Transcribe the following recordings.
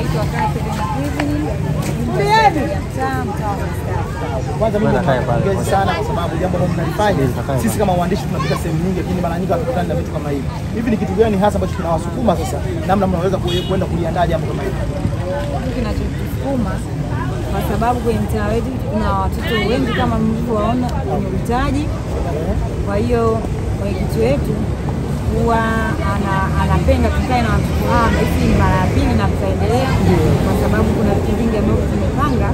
naitwa Catherine Kevin. Kwanza mimi napongeza sana kwa sababu jambo ambalo mnalifanya sisi kama waandishi tunapita sehemu nyingi, lakini mara nyingi hatukutani na vitu kama hivi. Hivi ni kitu gani hasa ambacho kinawasukuma sasa namna mnaweza kwenda kuliandaa jambo kama hili? Kinachotusukuma kwa sababu kwenye mtaa wetu kuna watoto wengi kama mlivyoona wenye uhitaji. Kwa hiyo mwenyekiti wetu huwa anapenda tukae na watoto hawa, na hii ni mara ya pili na tutaendelea kwa sababu kuna vitu vingi ambavyo tumepanga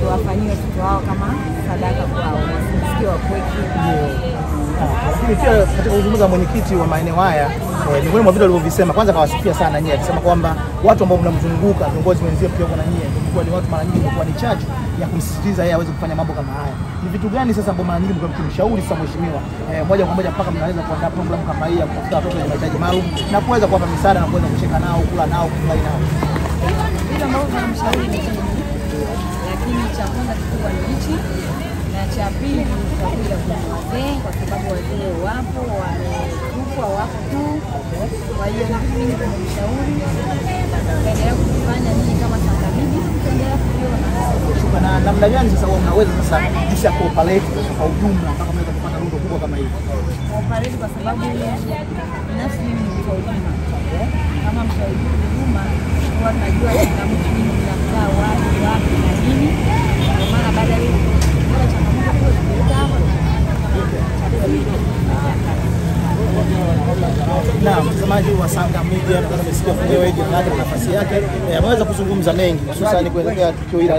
tuwafanyie watoto hao kama sadaka kwao, wasisikie wapweke. Lakini pia katika kuzungumza mwenyekiti wa maeneo haya miongoni mwa vitu alivyovisema, kwanza kawasifia sana nyie, akisema kwamba watu ambao mnamzunguka viongozi wenzio pia kuna nyie mlikuwa ni watu mara nyingi mlikuwa ni chachu ya kumsisitiza yeye aweze kufanya mambo kama haya. Ni vitu gani sasa ambao mara nyingi mlikuwa mkimshauri sasa mheshimiwa moja kwa moja mpaka mnaweza kuandaa programu kama hii ya kutafuta watoto wenye mahitaji maalum na kuweza kuwapa misaada na kuweza kucheka nao, kula nao, kufurahi nao? Vitu ambavyo tunamshauri ni lakini cha kwanza kikubwa ni hichi, na cha pili tutakuja kwa wazee kwa sababu wazee wapo wamekufa wako tu. Kwa hiyo ni vitu vingi tunamshauri tuendelea kufanya nini kama Tanzania, tuendelea kuona na namna gani sasa mnaweza sasa jinsi ya cooperate kwa ujumla mpaka mnaweza kupata rundo kubwa kama hili. Cooperate kwa sababu binafsi mimi ni mshauri kama mshauri huduma, huwa najua kila mtu nini mnamtaa wapi na nini, kwa maana baada ya kila changamoto kuleta hapo. Na mtazamaji wa Sanga Media tunamsikia mwenyewe jina lake na nafasi yake, ameweza kuzungumza mengi hususan kuelekea tukio hili.